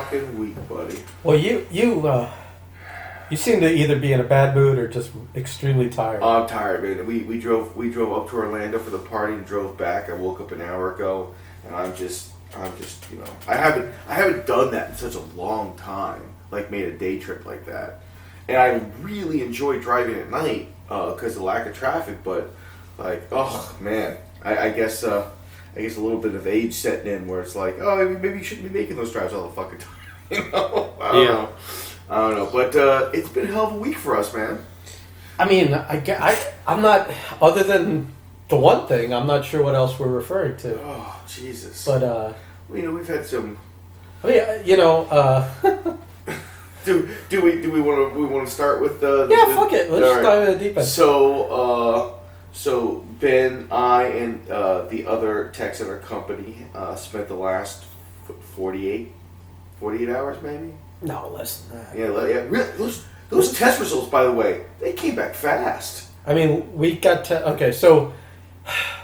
fucking week, buddy. Well, you seem to either be in a bad mood or just extremely tired. Oh, I'm tired, man. We drove up to Orlando for the party and drove back. I woke up an hour ago, and I'm just I haven't done that in such a long time. Like made a day trip like that, and I really enjoy driving at night because of the lack of traffic. But like, oh man, I guess a little bit of age setting in where it's like, oh, maybe you shouldn't be making those drives all the fucking time. You know? I don't know. But it's been a hell of a week for us, man. I mean, I'm not, other than the one thing, I'm not sure what else we're referring to. Oh, Jesus. But, we've had some... I mean, Do we want to start with the... Yeah, fuck it. Let's dive in the deep end. So Ben, I, and the other techs in our company spent the last 48 hours, maybe? No, less than that. Yeah. Really, those test results, by the way, they came back fast. I mean, we got okay, so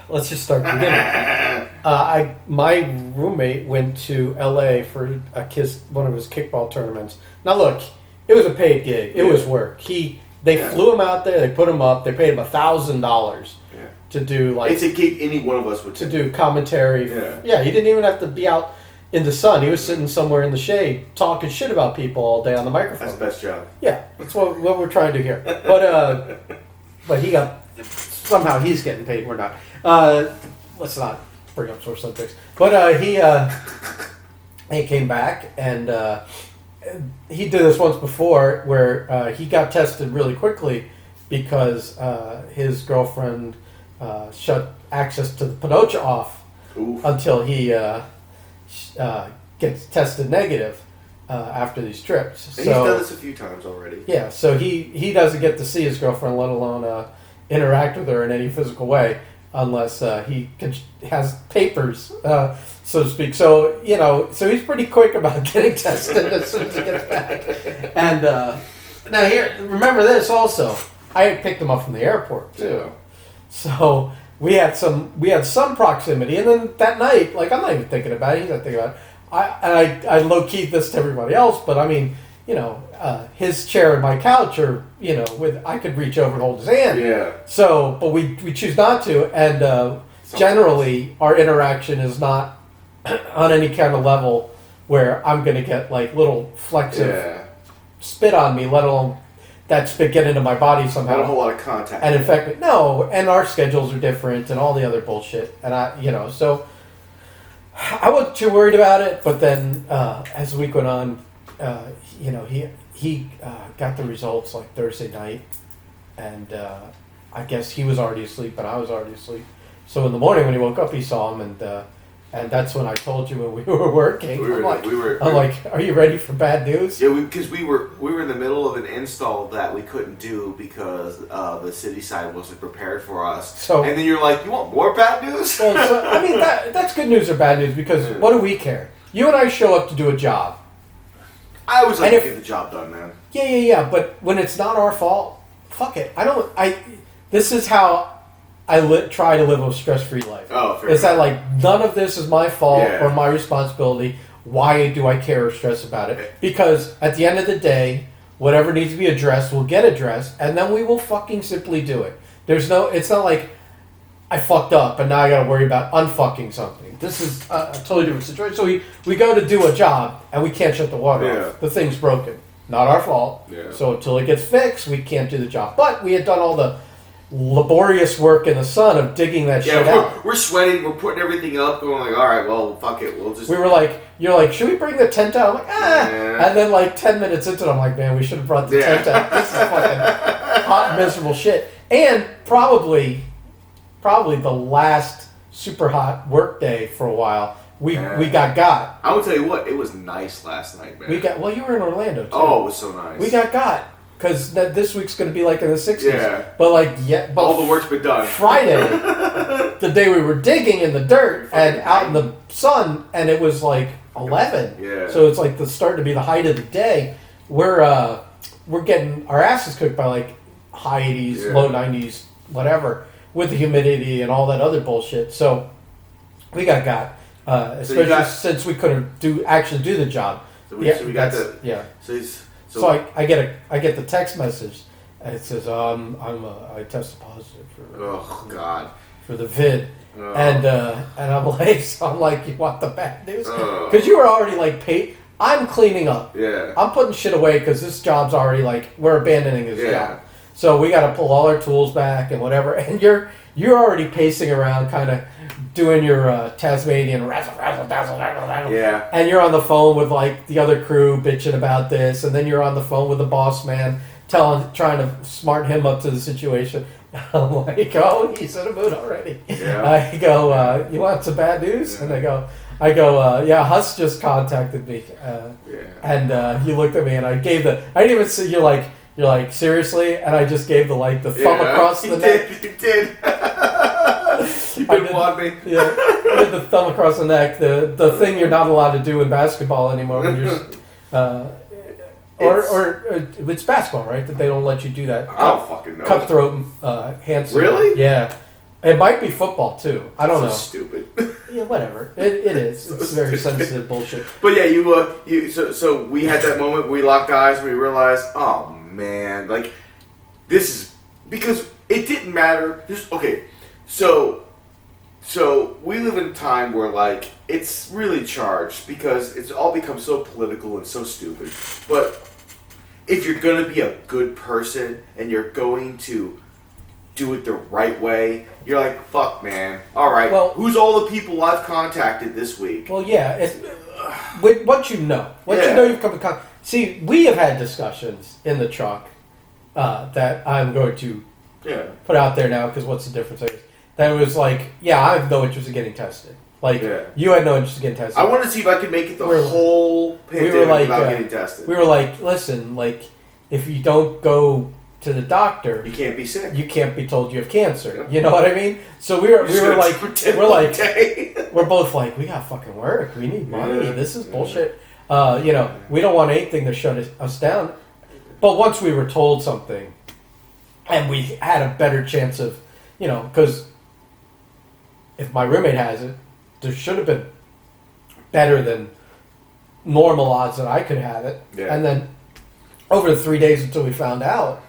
let's just start from the beginning. My roommate went to LA for one of his kickball tournaments. Now look, it was a paid gig. It was work. They flew him out there. They put him up. They paid him $1,000 to do it's a gig any one of us would to do commentary. Yeah, he didn't even have to be out in the sun. He was sitting somewhere in the shade talking shit about people all day on the microphone. That's the best job. Yeah, that's what we're trying to do here. But he got somehow he's getting paid. We're not. Let's not bring up sore subjects. But he came back and he did this once before where he got tested really quickly because his girlfriend shut access to the Panocha off until he gets tested negative after these trips. And he's done this a few times already. Yeah, so he doesn't get to see his girlfriend, let alone interact with her in any physical way, unless he has papers, so to speak. So so he's pretty quick about getting tested as soon as he gets back. And now here, remember this also. I had picked him up from the airport too, so we had some proximity. And then that night, like I'm not even thinking about it. He's not thinking about it. I low key this to everybody else, but I mean, his chair and my couch are, I could reach over and hold his hand. Yeah. So, but we choose not to, and generally our interaction is not on any kind of level where I'm going to get like little flecks of spit on me, let alone that spit get into my body somehow. Not a whole lot of contact. And infect me. No, and our schedules are different and all the other bullshit. And so I wasn't too worried about it, but then as the week went on, he got the results like Thursday night, and I guess he was already asleep, and I was already asleep. So in the morning when he woke up, he saw him, and that's when I told you when we were working. I'm like, are you ready for bad news? Yeah, because we were in the middle of an install that we couldn't do because the city side wasn't prepared for us. So, and then you're like, you want more bad news? Well, I mean, that's good news or bad news because what do we care? You and I show up to do a job. I always like to get the job done, man. Yeah. But when it's not our fault, fuck it. This is how I try to live a stress-free life. Oh, fair. Is that like none of this is my fault or my responsibility? Why do I care or stress about it? Because at the end of the day, whatever needs to be addressed will get addressed, and then we will fucking simply do it. It's not like I fucked up and now I gotta worry about unfucking something. This is a totally different situation. So we go to do a job and we can't shut the water off. The thing's broken. Not our fault. Yeah. So until it gets fixed, we can't do the job. But we had done all the laborious work in the sun of digging that shit out. We're sweating, we're putting everything up, going like, all right, well, fuck it, we'll just... We were like, you're like, should we bring the tent out? I'm like, And then like 10 minutes into it, I'm like, man, we should have brought the tent out. This is fucking hot, miserable shit. And probably the last super hot work day for a while, we got. I will tell you what, it was nice last night, man. You were in Orlando too. Oh, it was so nice. We got. Because this week's going to be like in the 60s. Yeah. But all the work's been done. Friday, the day we were digging in the dirt and out in the sun, and it was like 11. Yeah. So it's like starting to be the height of the day. We're getting our asses cooked by like high 80s, low 90s, whatever, with the humidity and all that other bullshit. So we got. Especially since we couldn't actually do the job. So we got that's- the. yeah. So I get the text message, and it says I tested positive oh God. for the vid, Oh. and I'm like, you want the bad news? Oh. Because you were already like paid. I'm cleaning up. Yeah. I'm putting shit away because this job's already like we're abandoning this Yeah. job. So we got to pull all our tools back and whatever. And you're already pacing around, kind of doing your Tasmanian razzle razzle dazzle dazzle dazzle. Yeah. And you're on the phone with like the other crew bitching about this, and then you're on the phone with the boss man trying to smart him up to the situation. I'm like, oh, he's in a mood already. Yeah. I go, you want some bad news? And I go, yeah, Huss just contacted me, Yeah. and he looked at me, and I didn't even see you're like seriously, and I just gave the thumb across the neck. You did. You I didn't did- want me. Yeah, I did the thumb across the neck, the thing you're not allowed to do in basketball anymore when you're, or it's basketball, right? That they don't let you do that. I don't fucking know. Cutthroat hand. Really? Yeah. It might be football too. I don't So know. stupid. Yeah, whatever. It is. It's very sensitive bullshit. But yeah, so we had that moment. We locked eyes. And we realized, oh man, like this is because it didn't matter. So we live in a time where like it's really charged because it's all become so political and so stupid. But if you're gonna be a good person and you're going to do it the right way, you're like, fuck, man. All right. Well- who's all the people I've contacted this week? Well, yeah. With what you know, Yeah. you've come to see. We have had discussions in the truck that I'm going to Yeah. put out there now because what's the difference? I guess. That was like, yeah, I have no interest in getting tested. Like, Yeah. you had no interest in getting tested. I want to see if I can make it the We're- whole pandemic like, without getting tested. We were like, listen, like, if you don't go to the doctor, You can't be sick. you can't be told you have cancer. Yeah. You know what I mean? So we were like, okay. we're both like, we got fucking work. We need money. Yeah. This is bullshit. We don't want anything to shut us down. But once we were told something, and we had a better chance of, because if my roommate has it, there should have been better than normal odds that I could have it. Yeah. And then over the 3 days until we found out,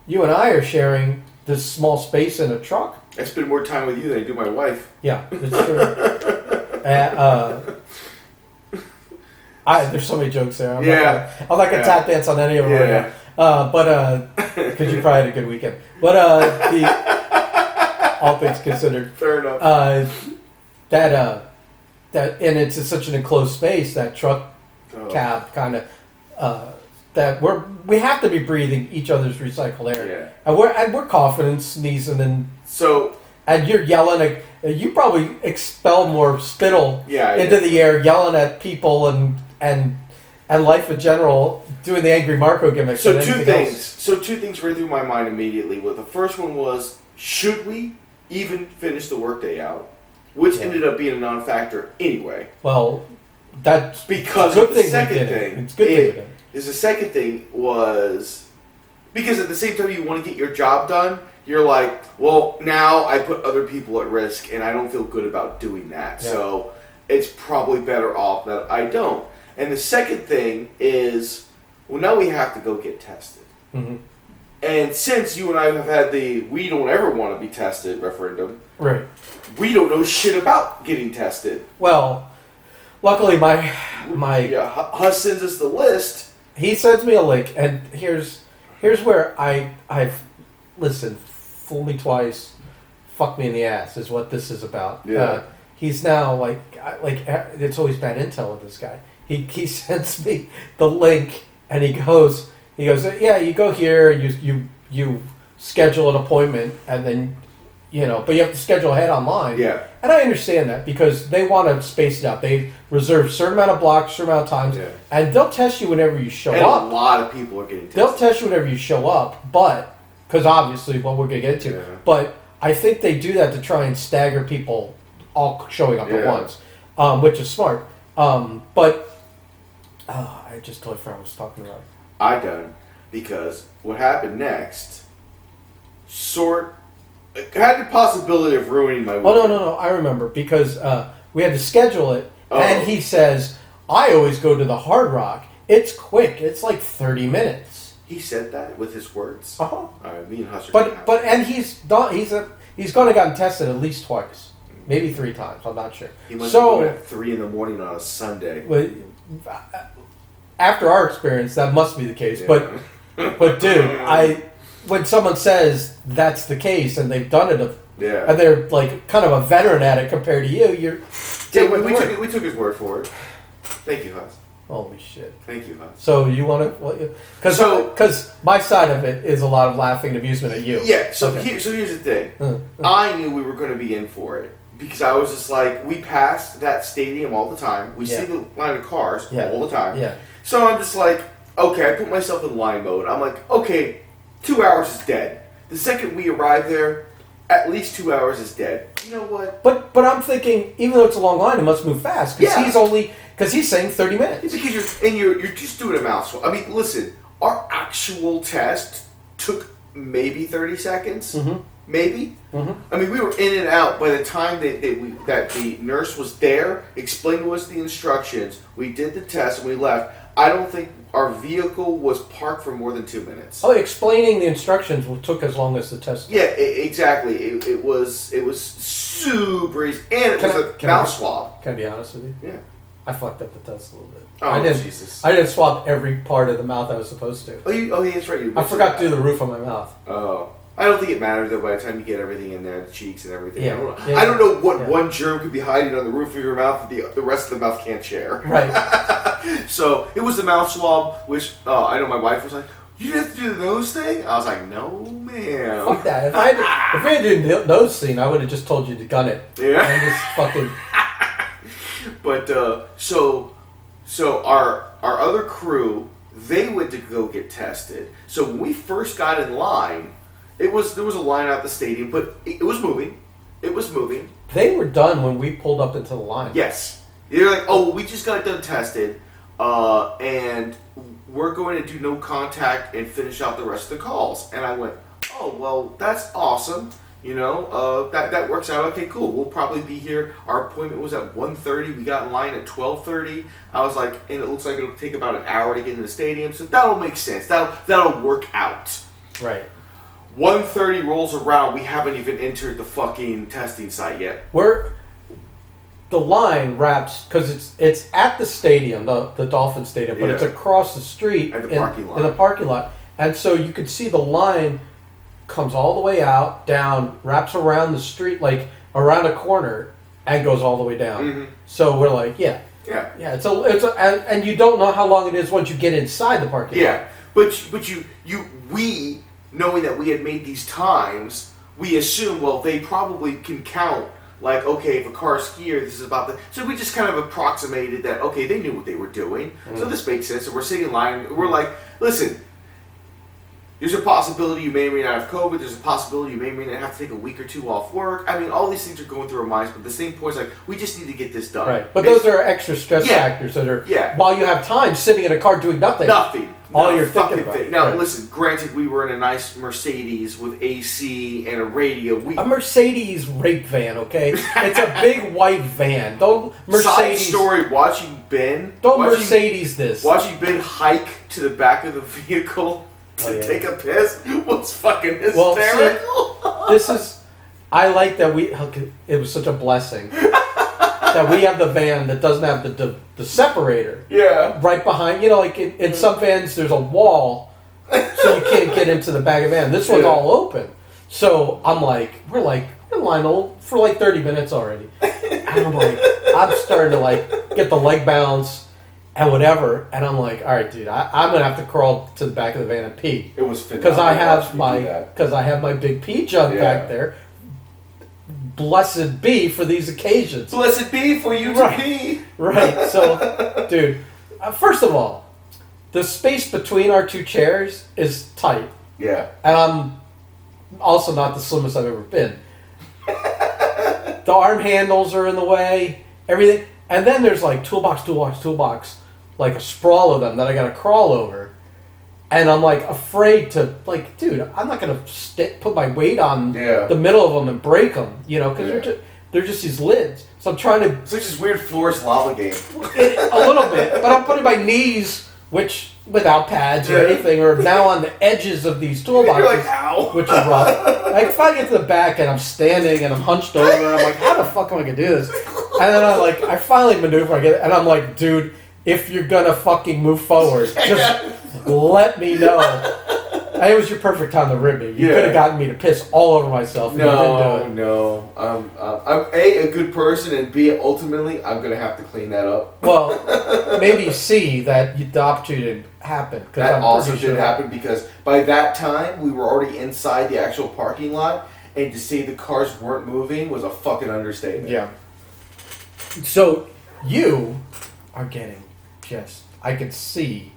you and I are sharing this small space in a truck. I spend more time with you than I do my wife. Yeah, it's true. There's so many jokes there. I'm not gonna tap dance on any of them Yeah. right now. Because you probably had a good weekend. But all things considered, Fair enough. that and it's in such an enclosed space, that truck Oh. cab kind of that we have to be breathing each other's recycled air, Yeah. and we're coughing and sneezing So and you're yelling. You probably expel more spittle yeah, into the air, yelling at people and life in general, doing the angry Marco gimmick. So than two anything things. else. So two things ran through my mind immediately. Well, the first one was, should we even finish the workday out? Which Yeah. ended up being a non-factor anyway. Well, that's Because good of the thing we second did it. thing. It's a good thing we did it. Is the second thing was because at the same time you want to get your job done, you're like, well, now I put other people at risk and I don't feel good about doing that. Yeah. So it's probably better off that I don't. And the second thing is, well, now we have to go get tested. Mhm. And since you and I have had the we don't ever want to be tested referendum, Right. we don't know shit about getting tested. Well, luckily my Yeah, Huss sends us the list. he sends me a link, and here's where I've listened. Fool me twice, fuck me in the ass is what this is about. Yeah. He's now like it's always bad intel with this guy. He sends me the link, and he goes yeah, you go here and you schedule an appointment, and then but you have to schedule ahead online. Yeah. And I understand that because they want to space it out. They reserve a certain amount of blocks, certain amount of times, Yeah. and they'll test you whenever you show And up. a lot of people are getting tested. They'll test you whenever you show up, but because obviously what we're gonna get into. Yeah. But I think they do that to try and stagger people all showing up at Yeah. once, which is smart. But I just totally forgot what I was talking about. I done because what happened next had the possibility of ruining my week. Oh no! I remember because we had to schedule it, Oh. and he says, I always go to the Hard Rock. It's quick. It's like 30 minutes. He said that with his words. Uh-huh. Me and Huster. And he's done. He's gone and gotten tested at least twice, maybe 3 times. I'm not sure. He must have been at 3 a.m. on a Sunday. After our experience, that must be the case. Yeah. But dude, when someone says that's the case and they've done it, yeah, and they're like kind of a veteran at it compared to you, we took his word for it. Thank you, Huss. Holy shit. Thank you, Huss. So you want to... Because my side of it is a lot of laughing and amusement at you. Yeah, so, Okay. so here's the thing. I knew we were going to be in for it. Because I was just like, we pass that stadium all the time. We see the line of cars all the time. Yeah. So I'm just like, okay, I put myself in line mode. I'm like, okay, 2 hours is dead. The second we arrive there, at least 2 hours is dead. You know what? But I'm thinking, even though it's a long line, it must move fast. Because he's saying 30 minutes. Because you're just doing a mouth swap. I mean, listen, our actual test took maybe 30 seconds. Mm-hmm. Maybe. Mm-hmm. I mean, we were in and out by the time that the nurse was there, explained to us the instructions. We did the test and we left. I don't think our vehicle was parked for more than 2 minutes. Oh, explaining the instructions took as long as the test. Yeah, exactly. It was super easy, and it was a mouth swab. Can I be honest with you? Yeah. I fucked up the test a little bit. Oh, Jesus. I didn't swab every part of the mouth I was supposed to. Oh, yeah, that's right. I forgot to do the roof of my mouth. Oh. I don't think it matters though. By the time you get everything in there, the cheeks and everything. Yeah. I don't know what one germ could be hiding on the roof of your mouth that the rest of the mouth can't share. Right. So it was the mouth swab, which I know my wife was like, "You didn't have to do the nose thing." I was like, "No, ma'am." Fuck that. If I had to do the nose scene, I would have just told you to gun it. Yeah. And just fucking. But so our other crew, they went to go get tested. So when we first got in line, there was a line out the stadium, but it was moving. It was moving. They were done when we pulled up into the line. Yes. They're like, "Oh, we just got done tested, and we're going to do no contact and finish out the rest of the calls." And I went, "Oh, well, that's awesome. You know, that works out. Okay, cool. We'll probably be here." Our appointment was at 1:30. We got in line at 12:30. I was like, and it looks like it'll take about an hour to get into the stadium, so that'll make sense. That'll work out. Right. 1:30 rolls around. We haven't even entered the fucking testing site yet. The line wraps because it's at the stadium, the Dolphin Stadium, but it's across the street at the parking lot. In the parking lot, and so you could see the line comes all the way out, down, wraps around the street, like around a corner, and goes all the way down. Mm-hmm. So we're like, yeah. And you don't know how long it is once you get inside the parking lot. Yeah, but we knowing that we had made these times, we assume, well, they probably can count. Like, okay, if a car's here, this is about the... So we just kind of approximated that, okay, they knew what they were doing. So this makes sense. And we're sitting in line. We're like, listen, there's a possibility you may or may not have COVID. There's a possibility you may or may not have to take a week or two off work. I mean, all these things are going through our minds. But the same point is like, we just need to get this done. Right. But those are extra stress factors that are... Yeah. While you have time sitting in a car doing nothing. Nothing. All you're thinking about. Now, listen, granted, we were in a nice Mercedes with AC and a radio. A Mercedes rape van, okay? It's a big white van. Don't Mercedes... Side story, watching Ben this. hike to the back of the vehicle to take a piss was fucking hysterical. Well, see, I like that it was such a blessing that we have the van that doesn't have the separator. Yeah. Right behind, like in some vans there's a wall so you can't get into the back of the van. This one's all open. So I'm like, we're in line for like 30 minutes already. And I'm starting to get the leg bounce and whatever. And I'm like, all right, dude, I'm going to have to crawl to the back of the van and pee. It was because I have my big pee jug back there. Blessed be for these occasions. Blessed be for you to pee. Right. So, dude, first of all, the space between our two chairs is tight. Yeah. And I'm also not the slimmest I've ever been. The arm handles are in the way, everything. And then there's toolbox, like a sprawl of them that I got to crawl over. And I'm afraid to, dude, I'm not going to put my weight on the middle of them and break them, because They're just these lids. So I'm trying to It's like this weird Flores lava game. a little bit, but I'm putting my knees, which without pads or Yeah. anything, are now on the edges of these You're toolboxes, like, ow. which is rough. Like if I get to the back and I'm standing and I'm hunched over, and I'm like, how the fuck am I gonna do this? And then I finally maneuver, I get it, and I'm like, dude, if you're gonna fucking move forward, just let me know. And it was your perfect time to rib me. You Yeah. could have gotten me to piss all over myself. And you didn't do it. No. I'm A, a good person, and B, ultimately, I'm going to have to clean that up. Well, maybe C, that the opportunity didn't happen. 'cause That I'm also pretty did sure- happen because by that time, we were already inside the actual parking lot, and to say the cars weren't moving was a fucking understatement. Yeah. So you are getting just, I can see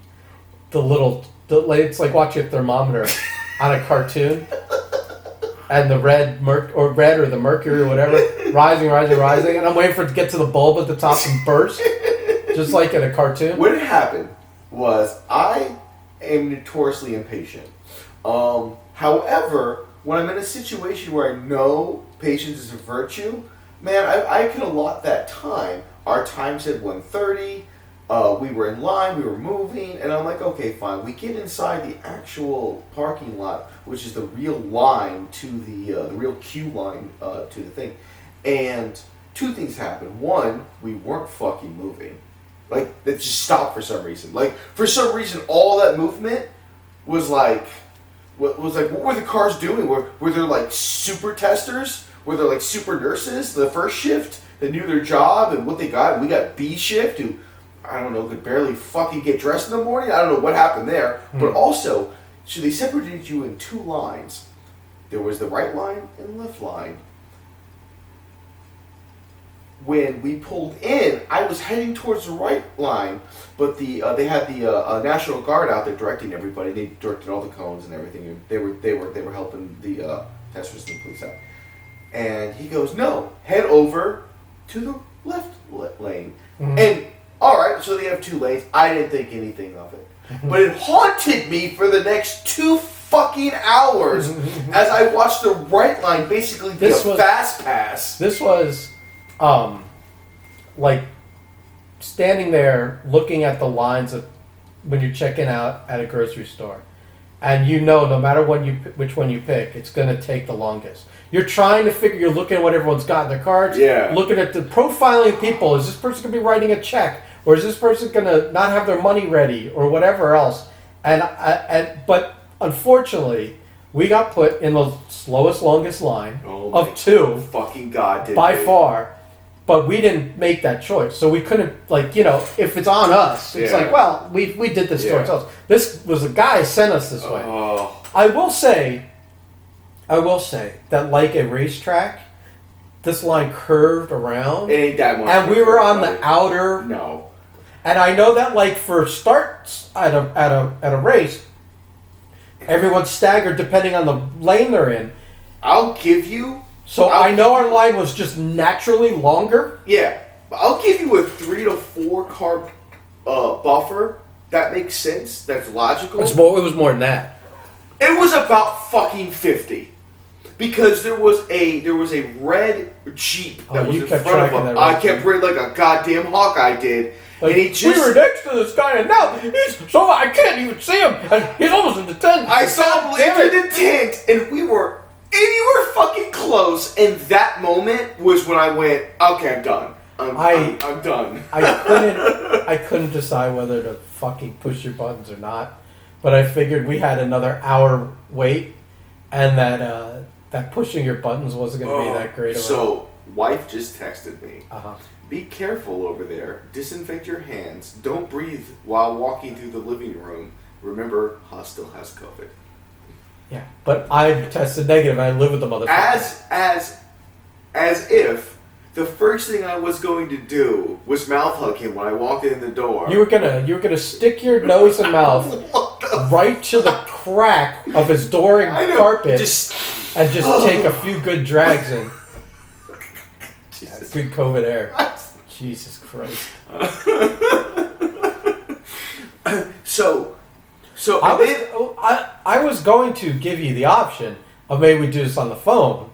it's like watching a thermometer on a cartoon. And the red or the mercury or whatever, rising, and I'm waiting for it to get to the bulb at the top and burst, just like in a cartoon. What had happened was I am notoriously impatient. However, when I'm in a situation where I know patience is a virtue, man, I can allot that time. Our time said 1:30. We were in line, we were moving, and I'm like, okay, fine. We get inside the actual parking lot, which is the real line to the real queue line to the thing. And two things happened. One, we weren't fucking moving. Like, it just stopped for some reason. Like, for some reason, all that movement was like, what were the cars doing? Were there like super testers? Were there like super nurses? The first shift that knew their job and what they got. We got B shift who, I don't know, could barely fucking get dressed in the morning. I don't know what happened there. But also, so they separated you in two lines. There was the right line and left line. When we pulled in, I was heading towards the right line, but they had the National Guard out there directing everybody. They directed all the cones and everything. And they were helping the testers and the police out. And he goes, "No, head over to the left lane." And all right, so they have two lanes. I didn't think anything of it, but it haunted me for the next 2 fucking hours as I watched the right line basically be a fast pass. This was, like, standing there looking at the lines of when you're checking out at a grocery store, and you know no matter which one you pick, it's going to take the longest. You're trying to figure. You're looking at what everyone's got in their cards. Yeah. Looking at the profiling people. Is this person going to be writing a check, or is this person going to not have their money ready, or whatever else? But unfortunately, we got put in the slowest, longest line of two. Fucking God, did By we? far. But we didn't make that choice. So we couldn't, like, if it's on us, it's Yeah. like, well, we did this to Yeah. ourselves. This was a guy sent us this way. Oh. I will say that, like a racetrack, this line curved around. It ain't that much. And we were on the buddy. outer. No. And I know that, like, for starts at a race, everyone's staggered depending on the lane they're in. I'll give you. So I know our line was just naturally longer. Yeah. I'll give you a 3 to 4 car buffer. That makes sense. That's logical. It was more than that. It was about fucking 50. Because there was a red Jeep that was you in kept front of tracking him. that I red kept running like a goddamn Hawkeye did. Like, and he just... we were next to this guy, and now I can't even see him. And he's almost in the tent. I saw him Damn enter it. the tent, and you were fucking close. And that moment was when I went, okay, I'm done. I'm done. I couldn't decide whether to fucking push your buttons or not, but I figured we had another hour wait, and that pushing your buttons wasn't going to be that great. So, wife just texted me. Uh-huh. Be careful over there. Disinfect your hands. Don't breathe while walking through the living room. Remember, Haas still has COVID. Yeah, but I tested negative. I live with the motherfucker. As if the first thing I was going to do was mouth hug him when I walked in the door. You were gonna stick your nose and mouth right to the crack of his door and I know. carpet, Just and just take a few good drags in. Jesus. Good COVID air. Jesus Christ. So I was going to give you the option of maybe we do this on the phone,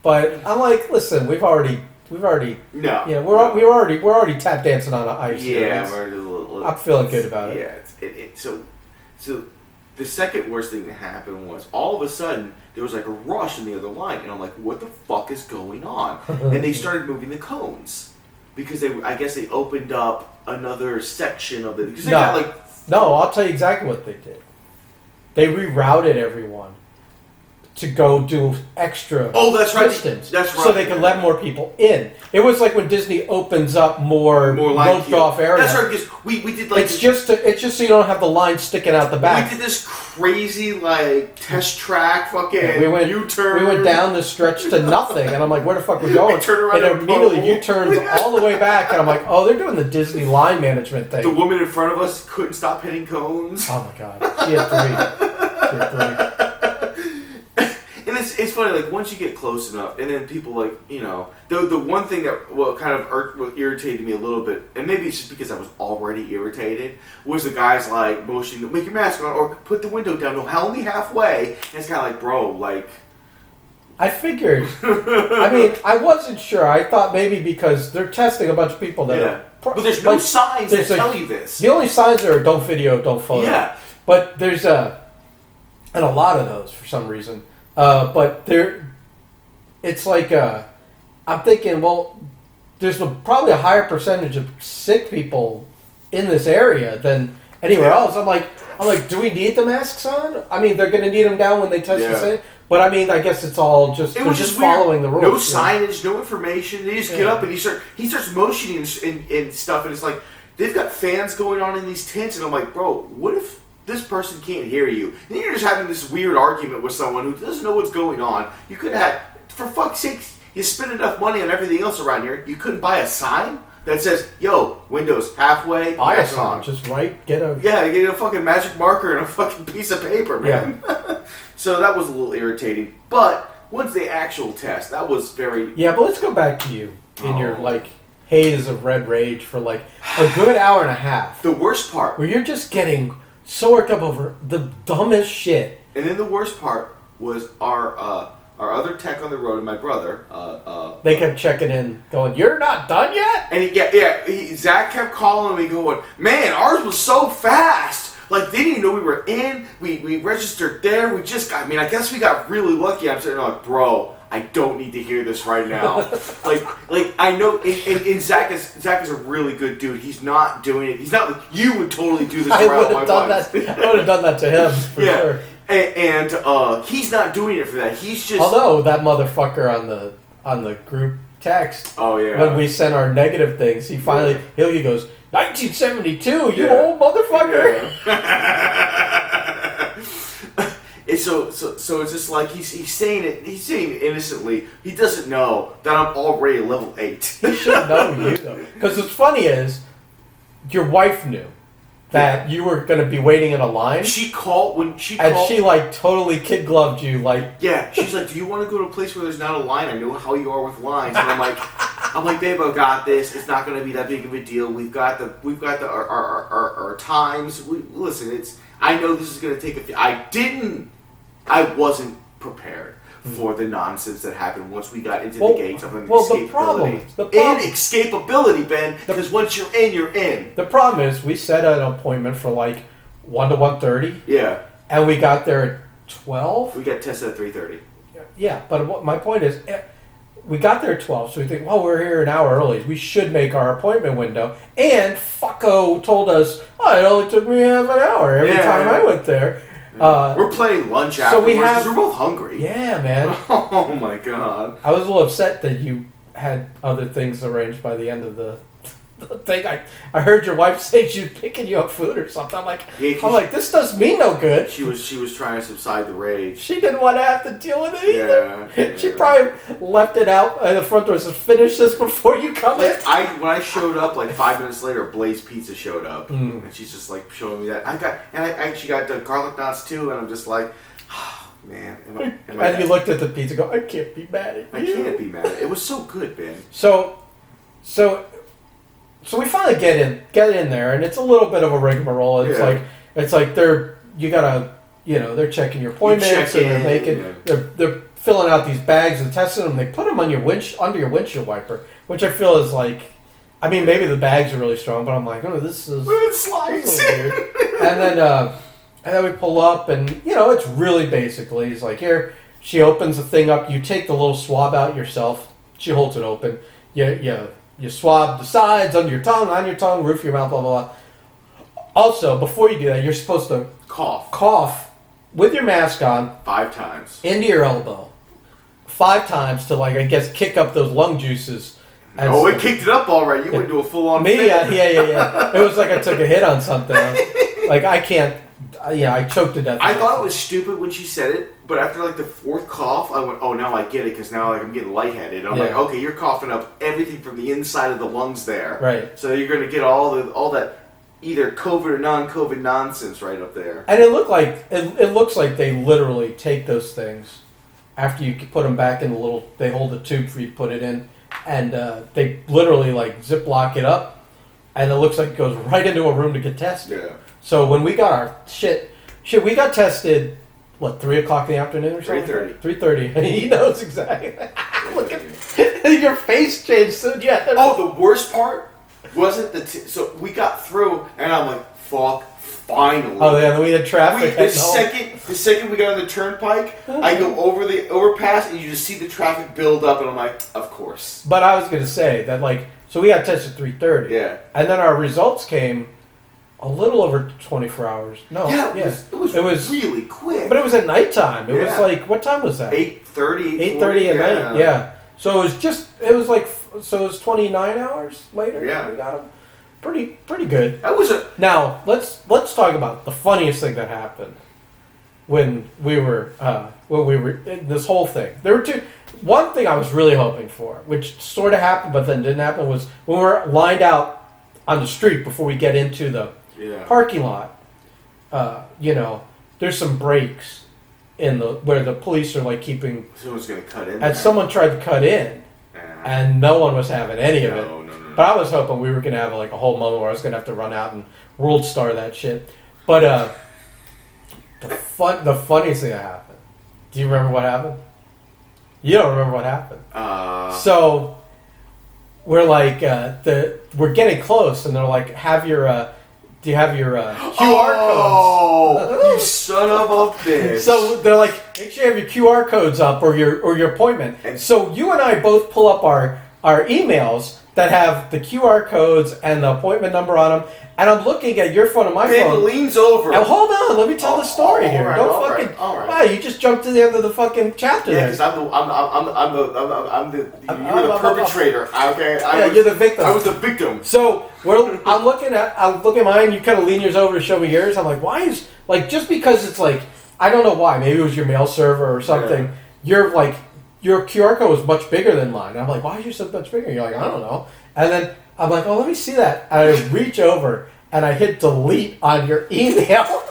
but I'm like, listen, we've already we've already, No. yeah, we're already tap dancing on ice. Yeah, I'm feeling good about it. Yeah, so the second worst thing that happened was all of a sudden there was like a rush in the other line, and I'm like, what the fuck is going on? And they started moving the cones because I guess they opened up another section of it because they got like. No, I'll tell you exactly what they did. They rerouted everyone to go do extra that's right. distance. That's right. So they could let more people in. It was like when Disney opens up more roped off areas. That's right, because we did like... It's just so you don't have the line sticking out the back. We did this crazy like test track fucking U-turn. We went down the stretch to nothing, and I'm like, where the fuck we going? We turned around and immediately U-turns all the way back, and I'm like, oh, they're doing the Disney line management thing. The woman in front of us couldn't stop hitting cones. Oh my god. She had three. And it's funny, like, once you get close enough, and then people, like, you know, the one thing that kind of irritated me a little bit, and maybe it's just because I was already irritated, was the guys, like, motioning, make your mask on, or put the window down, no, only halfway, and it's kind of like, bro, like... I figured. I mean, I wasn't sure. I thought maybe because they're testing a bunch of people that are... But there's no signs that tell you this. The only signs are don't video, don't photo. Yeah. But there's and a lot of those for some reason. But it's like, I'm thinking, well, there's probably a higher percentage of sick people in this area than anywhere else. I'm like, do we need the masks on? I mean, they're going to need them down when they test the same. But I mean, I guess it's all just just following the rules. No signage, no information. They just get up and he starts motioning and stuff, and it's like they've got fans going on in these tents, and I'm like, bro, what if this person can't hear you? And you're just having this weird argument with someone who doesn't know what's going on. You could have, for fuck's sake, you spend enough money on everything else around here. You couldn't buy a sign that says, yo, windows halfway, buy a sign. Just get a fucking magic marker and a fucking piece of paper, man. Yeah. So that was a little irritating. But once the actual test, that was very... Yeah, but let's go back to you in your, like, haze of red rage for, like, a good hour and a half. The worst part... Where you're just getting so worked up over the dumbest shit. And then the worst part was our other tech on the road and my brother. They kept checking in, going, "You're not done yet?" And Zach kept calling me, going, "Man, ours was so fast. Like they didn't even know we were in. We registered there. We just got. I mean, I guess we got really lucky." I'm sitting there like, "Bro, I don't need to hear this right now." like I know. And Zach is a really good dude. He's not doing it. He's not. Like, you would totally do this. I would have done that. I would have done that to him for sure. And he's not doing it for that. He's just... Although that motherfucker on the group text, when we sent our negative things, he finally he goes, 1972, you old motherfucker. Yeah. And so it's just like he's saying it innocently. He doesn't know that I'm already level 8. He should know you though, because what's funny is your wife knew that you were going to be waiting in a line. She called. And she like totally kid gloved you, like... Yeah, she's like, do you want to go to a place where there's not a line? I know how you are with lines. And I'm like, babe, I got this. It's not going to be that big of a deal. We've got our times. Listen, I know this is going to take I wasn't prepared for the nonsense that happened once we got into the gates of escapability. The problem, escapability, Ben, because once you're in, you're in. The problem is we set an appointment for like 1 to 1:30. Yeah. And we got there at 12. We got tested at 3:30. Yeah, but my point is, we got there at 12, so we think, well, we're here an hour early. We should make our appointment window. And fucko told us, it only took me half an hour every time I went there. We're playing lunch afterwards because we're both hungry. Yeah, man. Oh my god. I was a little upset that you had other things arranged by the end of the thing. I heard your wife say she was picking you up food or something. I'm like, this does me no good. She was trying to subside the rage. She didn't want to have to deal with it either. Yeah. She probably left it out at the front door and said, finish this before you come in. When I showed up, like 5 minutes later, Blaze Pizza showed up. And she's just like showing me that. She got the garlic knots too, and I'm just like, man. And you looked at the pizza and go, I can't be mad at you. I can't be mad. It was so good, Ben. So we finally get in there, and it's a little bit of a rigmarole. It's like they're checking your appointments, and they're filling out these bags and testing them. They put them on under your windshield wiper, which I feel is like, I mean, maybe the bags are really strong, but I'm like, oh, this is It slides. weird. And then we pull up, and it's really basically, he's like, here. She opens the thing up. You take the little swab out yourself. She holds it open. You swab the sides, on your tongue, roof of your mouth, blah blah blah. Also, before you do that, you're supposed to cough with your mask on 5 times. into your elbow 5 times to, like, I guess, kick up those lung juices. And Oh, it kicked it up all right. You went to a full-on Me, fit. yeah. It was like I took a hit on something. Like, I can't. I choked to death. I thought it was stupid when she said it, but after like the 4th cough, I went, "Oh, now I get it," because now like I'm getting lightheaded. I'm like, "Okay, you're coughing up everything from the inside of the lungs there, Right. So you're gonna get all that either COVID or non-COVID nonsense right up there." And it looked like it looks like they literally take those things after you put them back in the little. They hold the tube for you to put it in, and they literally like Ziploc it up, and it looks like it goes right into a room to get tested. Yeah. So when we got our shit, we got tested. What, 3 o'clock in the afternoon or something? 3:30. 3:30. He knows exactly. Look at your face changed soon. Yeah. Oh, the worst part wasn't so we got through, and I'm like, "Fuck, finally!" Oh yeah, we had traffic. The second we got on the turnpike, I go over the overpass, and you just see the traffic build up, and I'm like, "Of course." But I was gonna say that, like, so we got tested 3:30. Yeah. And then our results came a little over 24 hours. No. Yeah, it was really quick. But it was at nighttime. It was Yeah. like, what time was that? 8:30. 8:30 at night. Yeah. So it was 29 hours later. Yeah. We got them. Pretty good. That was a. Now let's talk about the funniest thing that happened when we were in this whole thing. There were two. One thing I was really hoping for, which sort of happened but then didn't happen, was when we were lined out on the street before we get into the parking lot. There's some breaks in where the police are like keeping. Someone's gonna cut in. And someone tried to cut in, and no one was having any of it. No. But I was hoping we were going to have like a whole moment where I was going to have to run out and world star that shit. But the funniest thing that happened. Do you remember what happened? You don't remember what happened. So we're like we're getting close, and they're like, do you have your QR codes? Oh, you son of a bitch! So they're like, make sure you have your QR codes up or your appointment. And so you and I both pull up our emails that have the QR codes and the appointment number on them, and I'm looking at your phone and my Ben phone. leans over. Now hold on, let me tell the story here. Right, Don't fucking. all right. Wow, you just jumped to the end of the fucking chapter. Yeah, there. because you're the perpetrator. Okay, you're the victim. I was the victim. So I'm looking at mine. You kind of lean yours over to show me yours. I'm like, why is just because it's like, I don't know why. Maybe it was your mail server or something. Yeah. Your QR code was much bigger than mine. And I'm like, why is yours so much bigger? You're like, I don't know. And then I'm like, oh, let me see that. And I reach over and I hit delete on your email.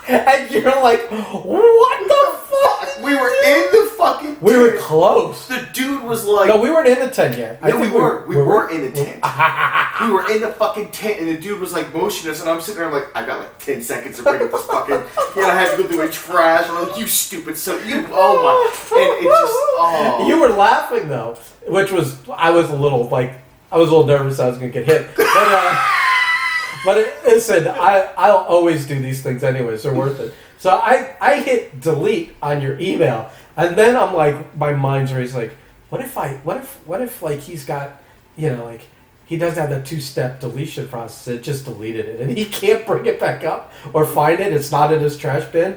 And you're like, what the fuck? We were in the fucking tent. We were close. The dude was like... No, we weren't in the tent yet. No, we weren't. We were in the tent. We were in the fucking tent, and the dude was like motioning us, and I'm sitting there, I'm like, I got like 10 seconds to bring up this fucking... I had to go through a trash. I'm like, you stupid son. Oh my... And it just... Oh. You were laughing, though, which was... I was a little nervous I was going to get hit. But listen, I'll always do these things anyways. They're worth it. So I hit delete on your email, and then I'm like, my mind's raised like, what if like he's got, like he doesn't have that 2-step deletion process. It just deleted it, and he can't bring it back up or find it. It's not in his trash bin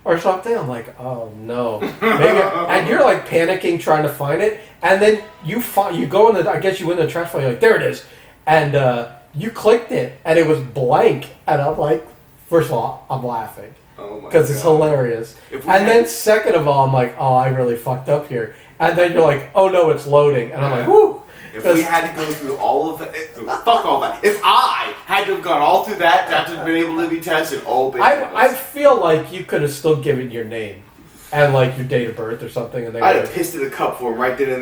or something. I'm like, oh no, maybe. And you're like panicking trying to find it, and then you go in the. I guess you went in the trash file. You're like, there it is, and you clicked it, and it was blank, and I'm like, first of all, I'm laughing. Oh my because it's hilarious. And then second of all, I'm like, oh, I really fucked up here. And then you're like, oh no, it's loading. And I'm like, whoo. If we had to go through all of it, fuck all that. If I had to have gone all through that to have been able to be tested, I feel like you could have still given your name and like your date of birth or something. And I'd have pissed in a cup for him right then and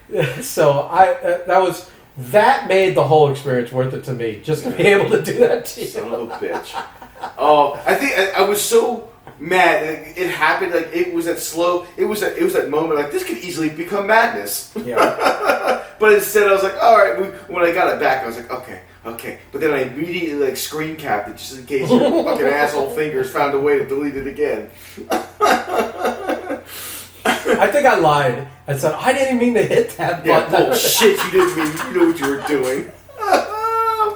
there. So that made the whole experience worth it to me, just to be able to do that to you. Son of a bitch. Oh, I think I was so man, it happened. Like it was that slow. It was that moment. Like this could easily become madness. Yeah. But instead, I was like, all right. When I got it back, I was like, okay. But then I immediately like screen capped it just in case your fucking asshole fingers found a way to delete it again. I think I lied. I said I didn't mean to hit that Yeah, button. bullshit. You didn't mean. You knew what you were doing.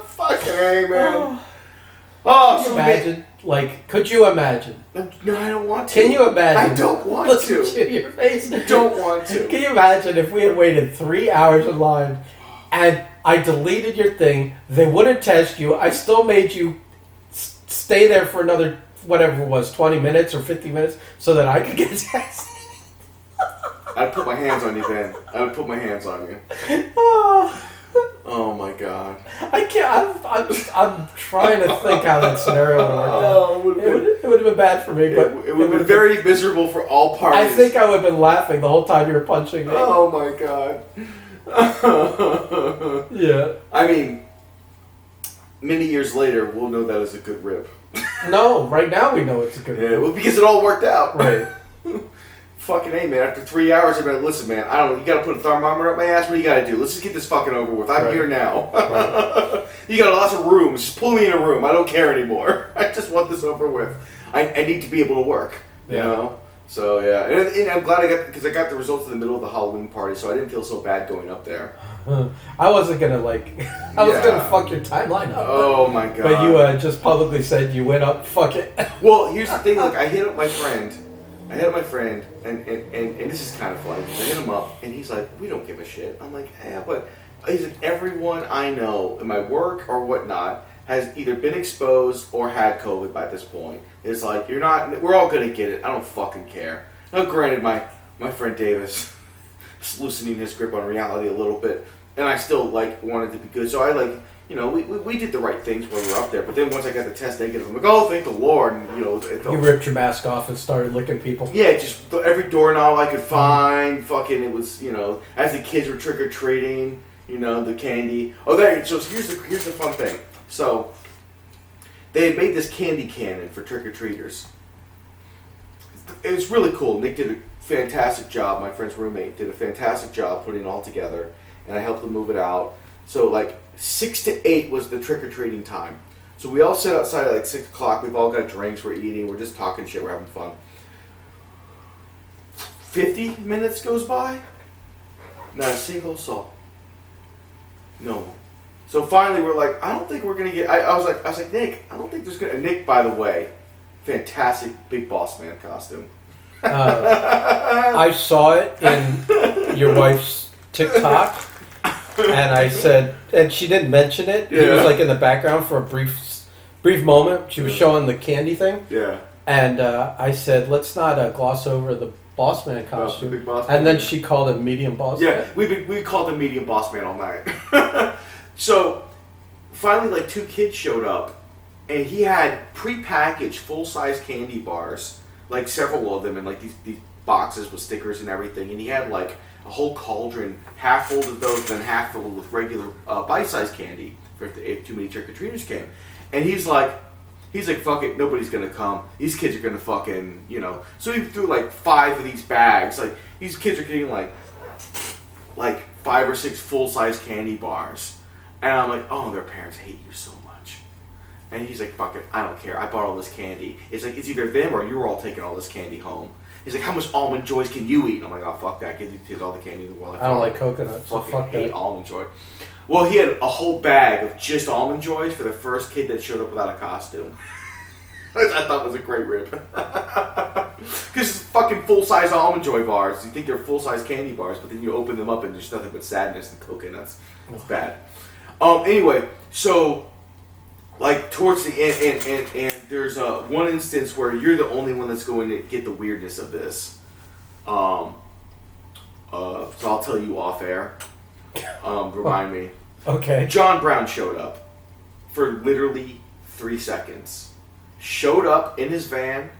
Fucking A, man. Oh, Could you so imagine? Like, could you imagine? no, I don't want to. Can you imagine? I don't want Look to. at your face. Don't want to. Can you imagine if we had waited 3 hours in line and I deleted your thing, they wouldn't test you, I still made you stay there for another, whatever it was, 20 minutes or 50 minutes so that I could get tested? I'd put my hands on you, Ben. I would put my hands on you. Oh, Oh my god. I can't. I'm trying to think how that scenario would work out. Oh, It would have been bad for me, but it would have been very miserable for all I parties. think I would have been laughing the whole time you were punching me. Oh my god. Yeah. I mean, many years later, we'll know that as a good rip. No, right now we know it's a good. Yeah, well, because it all worked out. Right. Fucking A, man. After 3 hours, I'm like, listen, man, I don't know. You gotta put a thermometer up my ass. What do you gotta do? Let's just get this fucking over with. I'm Right. here now. Right. You got lots of rooms. Just pull me in a room. I don't care anymore. I just want this over with. I need to be able to work. You Yeah. know? So, yeah. And I'm glad because I got the results in the middle of the Halloween party, so I didn't feel so bad going up there. I wasn't gonna I was Yeah. gonna fuck your timeline up. Oh, my God. But you just publicly said you went up. Fuck it. Well, here's the thing. Like, I hit up my friend, and this is kind of funny. I hit him up, and he's like, "We don't give a shit." I'm like, "Yeah, but he said everyone I know in my work or whatnot has either been exposed or had COVID by this point. It's like you're not. We're all gonna get it. I don't fucking care." Now, granted, my friend Davis is loosening his grip on reality a little bit, and I still like wanted to be good. So I like. You know, we did the right things when we were up there, but then once I got the test negative, I'm like, oh, thank the Lord. And, you know, You ripped your mask off and started licking people. yeah, just every doorknob I could find, fucking, it was, you know, as the kids were trick-or-treating, you know, the candy. Oh, so here's the fun thing. So, they had made this candy cannon for trick-or-treaters. It was really cool. Nick did a fantastic job. My friend's roommate did a fantastic job putting it all together, and I helped them move it out. So, like, 6 to 8 was the trick-or-treating time. So we all sit outside at like 6 o'clock. We've all got drinks. We're eating. We're just talking shit. We're having fun. 50 minutes goes by. Not a single soul. No. So finally, we're like, I don't think we're gonna get. I was like, Nick, I don't think there's gonna. And Nick, by the way, fantastic Big Boss Man costume. I saw it in your wife's TikTok. And I said, and she didn't mention it. He was like in the background for a brief moment. She was showing the candy thing. Yeah. And I said, let's not gloss over the Boss Man costume. Big Boss and Man. then she called him Medium Boss Yeah, Man. we called him Medium Boss Man all night. So finally, like 2 kids showed up, and he had prepackaged full-size candy bars, like several of them, and like these boxes with stickers and everything. And he had like a whole cauldron, half full of those, and then half full with regular bite-sized candy for if too many trick-or-treaters came. And he's like, fuck it, nobody's gonna come. These kids are gonna fucking, you know. So he threw like 5 of these bags. Like these kids are getting like 5 or 6 full-size candy bars. And I'm like, oh, their parents hate you so much. And he's like, fuck it, I don't care. I bought all this candy. It's like, it's either them or you're all taking all this candy home. He's like, how much Almond Joys can you eat? And I'm like, oh, fuck that. Kids all the candy in the world. I don't like coconuts, so Fucking fuck hate that. Almond Joy. Well, he had a whole bag of just Almond Joys for the first kid that showed up without a costume. Which I thought was a great rip. Because it's fucking full-size Almond Joy bars. You think they're full-size candy bars, but then you open them up and there's nothing but sadness and coconuts. It's bad. Anyway, so like towards the end, and there's one instance where you're the only one that's going to get the weirdness of this. So I'll tell you off air. Remind me. Okay. John Brown showed up for literally 3 seconds. Showed up in his van,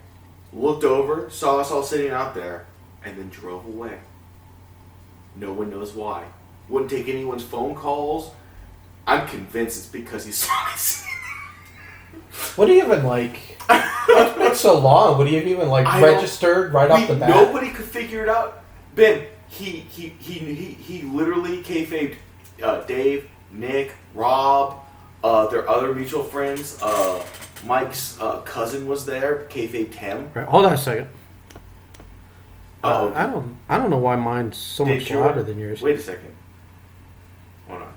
looked over, saw us all sitting out there, and then drove away. No one knows why. Wouldn't take anyone's phone calls. I'm convinced it's because he saw us. What do you even like? What wait so long? Would he have even like registered right off the bat? Nobody could figure it out. Ben, he literally kayfabed Dave, Nick, Rob, their other mutual friends. Mike's cousin was there. Kayfabed him. Right, hold on a second. Oh, I don't know why mine's so much louder than yours. Wait a second. Hold on.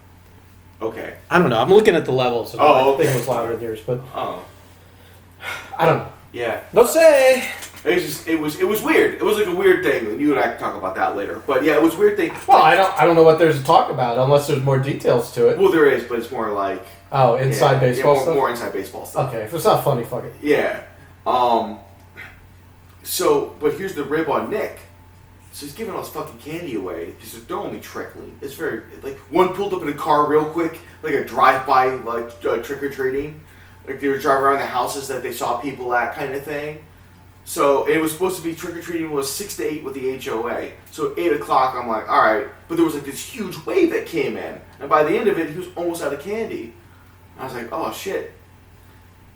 Okay. I don't know. I'm looking at the levels. So I think it was louder than yours, but I don't know. Yeah. Don't say. It was weird. It was like a weird thing. And you and I can talk about that later. But yeah, it was a weird thing. Well, I don't know what there's to talk about unless there's more details to it. Well, there is, but it's more like inside baseball more, stuff. More inside baseball stuff. Okay, if it's not funny, fuck it. Yeah. So, but here's the rib on Nick. So he's giving all his fucking candy away. They're only trickling. It's very like one pulled up in a car real quick, like a drive-by, like trick or treating. Like they were driving around the houses that they saw people at, kind of thing. So it was supposed to be trick or treating was 6 to 8 with the HOA. So at 8 o'clock, I'm like, all right. But there was like this huge wave that came in, and by the end of it, he was almost out of candy. I was like, oh shit,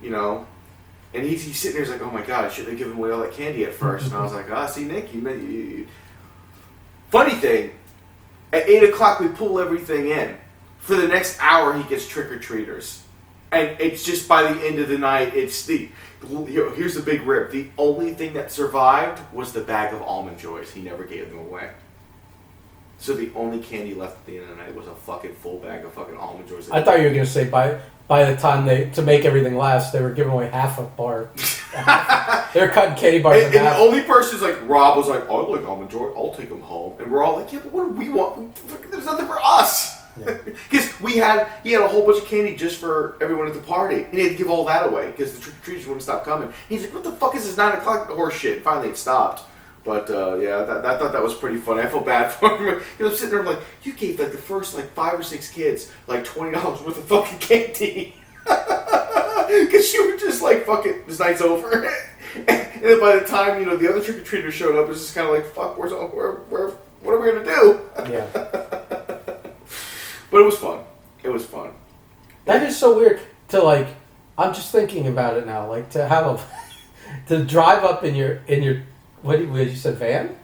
you know. And he's sitting there, he's like, oh my god, I shouldn't have given away all that candy at first. And I was like, see, Nick, you. Funny thing, at 8 o'clock we pull everything in. For the next hour, he gets trick or treaters. And it's just by the end of the night, here's the big rip. The only thing that survived was the bag of Almond Joys. He never gave them away. So the only candy left at the end of the night was a fucking full bag of fucking Almond Joys. I thought you were going to say by the time to make everything last, they were giving away half a bar. They were cutting candy bars in half. And the only person's like, Rob was like, oh, I like Almond Joy, I'll take them home. And we're all like, yeah, but what do we want? There's nothing for us. Because he had a whole bunch of candy just for everyone at the party. And he had to give all that away because the trick-or-treaters wouldn't stop coming. He's like, what the fuck is this 9 o'clock horse shit? Finally it stopped. But I thought that was pretty funny. I felt bad for him. Because I'm sitting there I'm like, you gave like the first like 5 or 6 kids like $20 worth of fucking candy. Because you were just like, fuck it, this night's over. And then by the time, the other trick-or-treaters showed up, it was just kind of like, fuck, what are we going to do? Yeah. But it was fun. It was fun. That is so weird to like. I'm just thinking about it now. Like to have to drive up in your what you said van,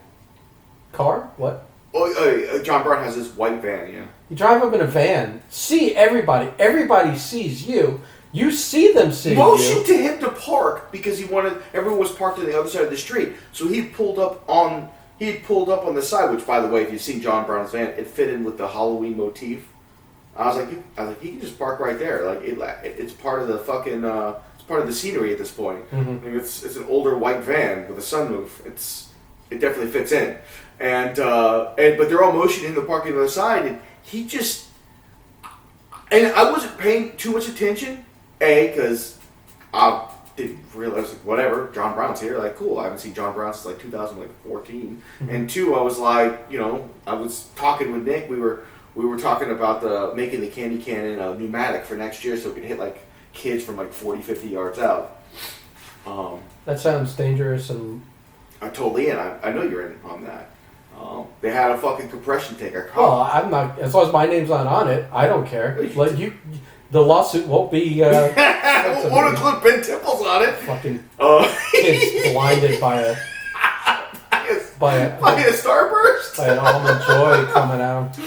car, what? Oh, John Brown has this white van. Yeah. You drive up in a van, see everybody. Everybody sees you. You see them seeing Motion you. to him to park because everyone was parked on the other side of the street. So he pulled up on the side. Which, by the way, if you've seen John Brown's van, it fit in with the Halloween motif. I was like, he can just park right there. Like it's part of the fucking, it's part of the scenery at this point. Mm-hmm. I mean, it's an older white van with a sunroof. It definitely fits in, but they're all motioning in the parking on the side, and he just, and I wasn't paying too much attention, because I didn't realize like whatever, John Brown's here, like cool. I haven't seen John Brown since like 2014, Mm-hmm. and 2, I was like, I was talking with Nick. We were talking about making the candy cannon pneumatic for next year so we can hit like kids from like 40, 50 yards out. That sounds dangerous and. I told Ian, I know you're in on that. They had a fucking compression tank. Well, I'm not. As long as my name's not on it, I don't care. Like the lawsuit won't be. Won't include Ben Tipples on it. Fucking kids blinded by a starburst. By an Almond Joy coming out.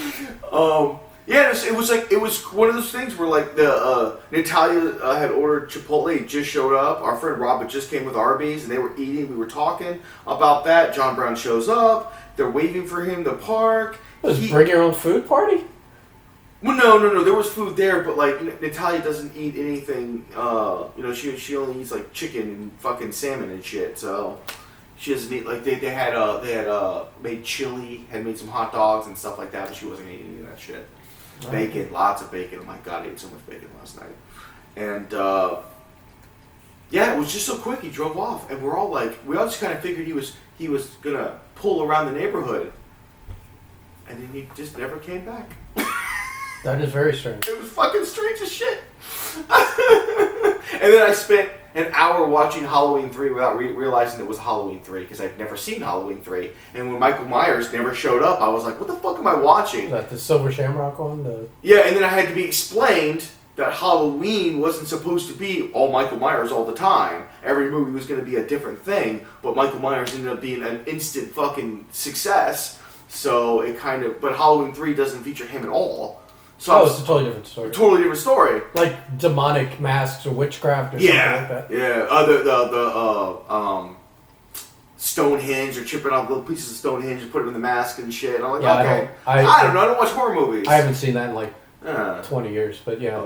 It was one of those things where like the Natalia had ordered Chipotle, it just showed up. Our friend Robert just came with Arby's, and they were eating. We were talking about that. John Brown shows up. They're waiting for him to park. Bring your own food party? Well, no. There was food there, but like Natalia doesn't eat anything. She only eats like chicken and fucking salmon and shit. So she doesn't eat like they had made chili, had made some hot dogs and stuff like that, but she wasn't eating any of that shit. Right. Bacon, lots of bacon. Oh my god, I ate so much bacon last night. And it was just so quick. He drove off, and we all just kind of figured he was gonna pull around the neighborhood, and then he just never came back. That is very strange. It was fucking strange as shit. And then I spent an hour watching Halloween 3 without realizing it was Halloween 3 because I'd never seen Halloween 3. And when Michael Myers never showed up, I was like, what the fuck am I watching? Is that the Silver Shamrock one? Yeah, and then I had to be explained that Halloween wasn't supposed to be all Michael Myers all the time. every movie was going to be a different thing, but Michael Myers ended up being an instant fucking success. So it kind of, but Halloween 3 doesn't feature him at all. So it's a totally different story. totally different story. Like demonic masks or witchcraft or something like that. Yeah. Stonehenge or chipping off little pieces of Stonehenge and put them in the mask and shit. And I'm like, okay. I don't know. I don't watch horror movies. I haven't seen that in like Uh, 20 years, but yeah.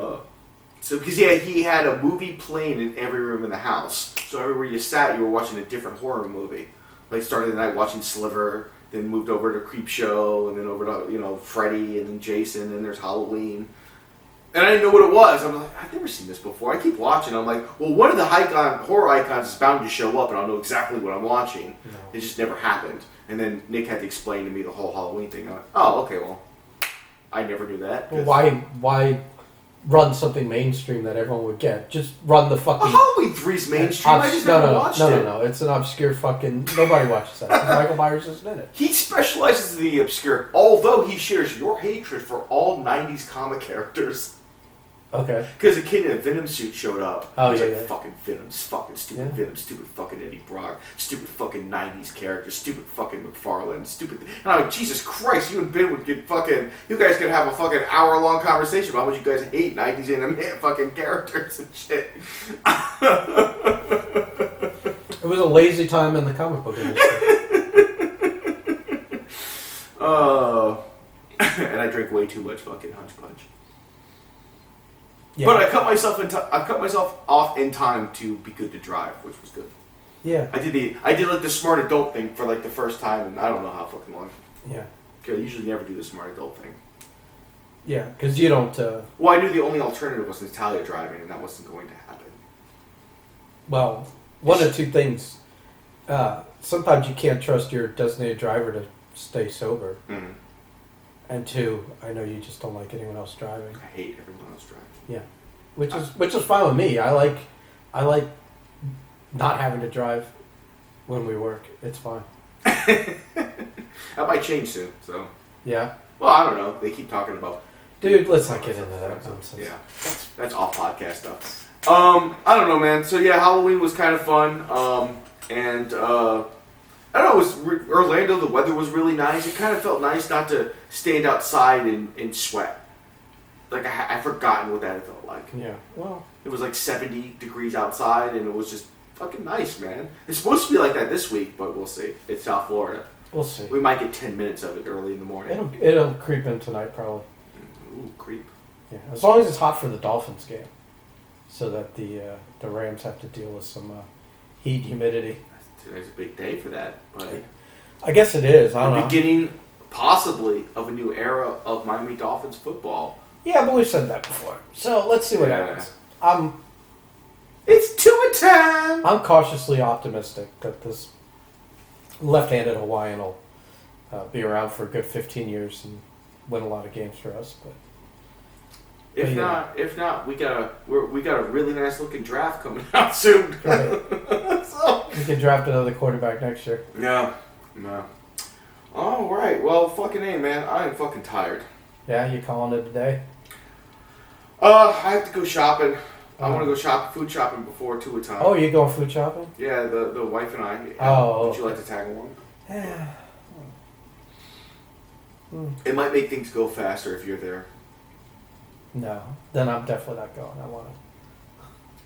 So, because he had a movie playing in every room in the house. So everywhere you sat, you were watching a different horror movie. Like started the night watching Sliver, then moved over to Creep Show, and then over to Freddy, and then Jason, and there's Halloween. And I didn't know what it was. I'm like, I've never seen this before. I keep watching. I'm like, well, one of the horror icons is bound to show up, and I'll know exactly what I'm watching. No. It just never happened. And then Nick had to explain to me the whole Halloween thing. I'm like, oh, okay, well, I never knew that. Well, why run something mainstream that everyone would get? Just run the fucking... Halloween 3's mainstream. I just never watched it. No. It's an obscure fucking... Nobody watches that. Michael Myers isn't in it. He specializes in the obscure, although he shares your hatred for all 90s comic characters. Okay. Because a kid in a Venom suit showed up. Oh, He's yeah, like, yeah. fucking Venom, fucking stupid Venom, stupid fucking Eddie Brock, stupid fucking 90s characters, stupid fucking McFarlane, stupid... And I'm like, Jesus Christ, you and Ben would get fucking... You guys could have a fucking hour-long conversation about how much you guys hate 90s anime fucking characters and shit. It was a lazy time in the comic book industry. And I drank way too much fucking Hunch Punch. Yeah. But I cut myself off in time to be good to drive, which was good. Yeah. I did like the smart adult thing for like the first time, and I don't know how fucking long. Yeah. I usually never do the smart adult thing. Yeah, because you don't... Well, I knew the only alternative was Natalia driving, and that wasn't going to happen. Well, one of two things. Sometimes you can't trust your designated driver to stay sober. Mm-hmm. And two, I know you just don't like anyone else driving. I hate everyone else driving. Yeah, which is fine with me. I like not having to drive when we work. It's fine. That might change soon. So, Yeah, well, I don't know. They keep talking about. dude. Let's not get into that nonsense. Yeah, that's off podcast stuff. I don't know, man. So yeah, Halloween was kind of fun. And I don't know. It was Orlando. The weather was really nice. It kind of felt nice not to stand outside and sweat. Like I've forgotten what that felt like. Yeah. Well, It was like 70 degrees outside, and it was just fucking nice, man. It's supposed to be like that this week, but we'll see. It's South Florida. we'll see. We might get 10 minutes of it early in the morning. It'll creep in tonight probably. Ooh, creep. Yeah, as long as it's hot for the Dolphins game, so that the Rams have to deal with some heat, humidity. Today's a big day for that. But I guess it is. I don't the know. beginning, possibly, of a new era of Miami Dolphins football. Yeah, but we've said that before. So let's see what Yeah. happens. It's Tua time! I'm cautiously optimistic that this left-handed Hawaiian will be around for a good 15 years and win a lot of games for us. But If not, we got a really nice looking draft coming out soon. Right. So, we can draft another quarterback next year. no. All right. Well, fucking A, man. I am fucking tired. Yeah, you calling it a day? I have to go shopping. I want to go food shopping before Tua time. Oh, you going food shopping? Yeah, the wife and I. Oh. Would you like to tag along? Yeah. It might make things go faster if you're there. No, then I'm definitely not going. I want to.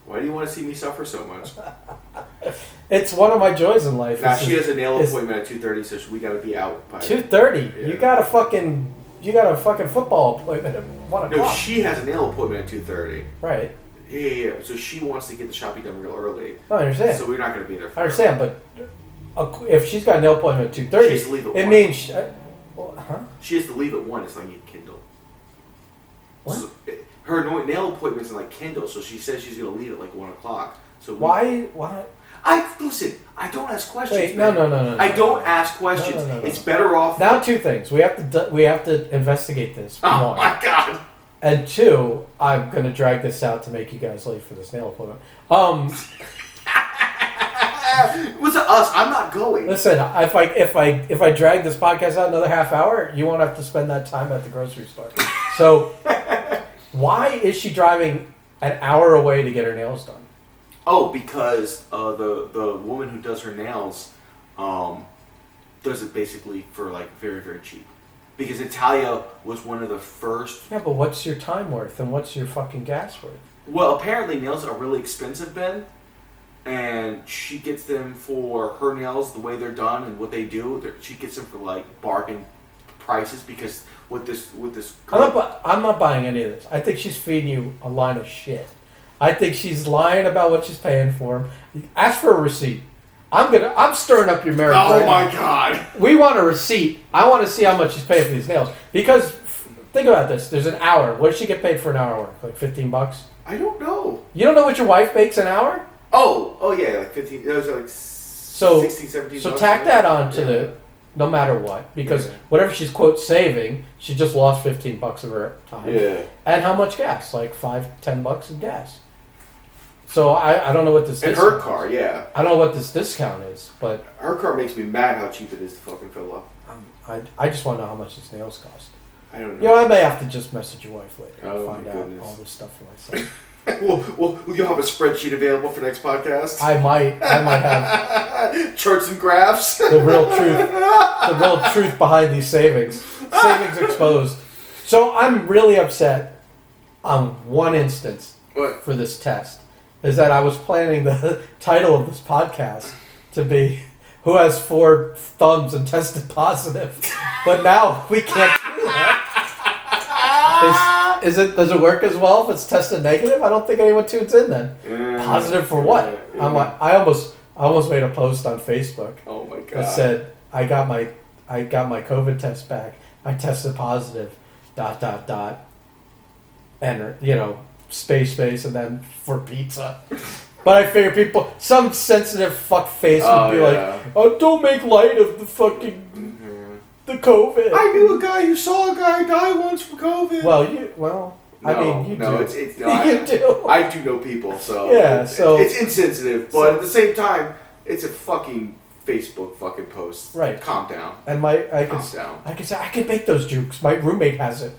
Why do you want to see me suffer so much? It's one of my joys in life. Now It's she just- has a nail it's appointment at 2:30, so we got to be out by 2:30. Yeah. You got a fucking football appointment at 1 No, o'clock. she has a nail appointment at 2:30. Right. Yeah. So she wants to get the shopping done real early. I understand. So we're not going to be there. For I understand, but if she's got a nail appointment at 2:30, She has to leave at it 1. means huh? She has to leave at 1. It's like you Kindle. What? So, her nail appointment's in like Kindle, so she says she's going to leave at like 1 o'clock. So Why? Listen. I don't ask questions. Wait, man. no. I don't ask questions. No. It's better off. Now, two things. We have to investigate this. Oh One. my god. And two, I'm gonna drag this out to make you guys late for this nail appointment. It was us. I'm not going. Listen, if I drag this podcast out another half hour, you won't have to spend that time at the grocery store. So, why is she driving an hour away to get her nails done? Oh, because the woman who does her nails does it basically for like very, very cheap. Because Italia was one of the first. Yeah, but what's your time worth and what's your fucking gas worth? Well, apparently nails are really expensive, Ben. And she gets them for her nails, the way they're done and what they do. She gets them for like bargain prices because with this. I'm not buying any of this. I think she's feeding you a line of shit. I think she's lying about what she's paying for him. Ask for a receipt. I'm stirring up your marriage. Oh right my now. God! We want a receipt. I want to see how much she's paying for these nails. Because think about this. There's an hour. What does she get paid for an hour work? Like $15? I don't know. You don't know what your wife makes an hour? Oh yeah, like 15. Those are like 16, 17. So bucks, tack right? that on to Yeah. the no matter what, because Yeah. whatever she's quote saving, she just lost $15 of her time. Yeah. And how much gas? Like $5-10 in gas. So I don't know what this And discount her car, yeah. I don't know what this discount is, but Her car makes me mad how cheap it is to fucking fill up. I just want to know how much these nails cost. I don't You know, I may have to just message your wife later and Oh, find my out goodness. all this stuff for myself. You'll have a spreadsheet available for next podcast. I might have Charts and graphs. the real truth behind these savings. Savings exposed. So I'm really upset on one instance What? for this test. Is that I was planning the title of this podcast to be "Who has 4 thumbs and tested positive?" But now we can't do that. Does it work as well if it's tested negative? I don't think anyone tunes in then. Positive for what? Yeah. I'm like, I almost made a post on Facebook Oh my god. that said I got my COVID test back. I tested positive. ... And space, and then for pizza. But I figure some sensitive fuck face would be yeah. like, "Oh, don't make light of the fucking the COVID." I knew a guy who saw a guy die once from COVID. I mean, you do. It's You do. I do know people, so Yeah, so- it's insensitive, but at the same time, it's a fucking Facebook fucking post. Right. Calm down. And Calm down. I could say I could make those jukes. My roommate has it.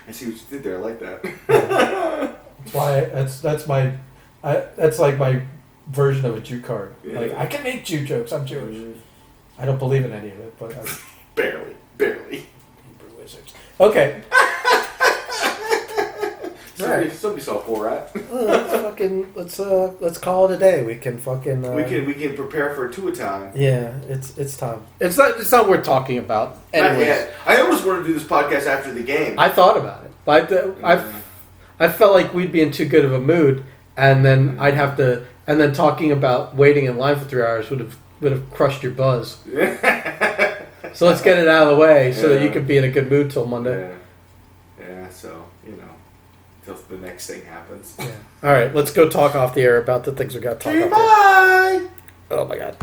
I see what you did there. I like that. That's why that's like my version of a Jew card. Yeah. Like I can make Jew jokes. I'm Jewish. I don't believe in any of it, but I'm Barely. Hebrew wizards. Okay. Somebody saw Borat. Let's call it a day. We can fucking We can prepare for a two time. Yeah, it's time. It's not worth talking about. Anyways, I almost wanted to do this podcast after the game. I thought about it, but I felt like we'd be in too good of a mood, and then I'd have to, and then talking about waiting in line for 3 hours would have crushed your buzz. So let's get it out of the way so that you can be in a good mood till Monday. Yeah. So till the next thing happens. All right, let's go talk off the air about the things we got to talk about. Bye. Oh my god.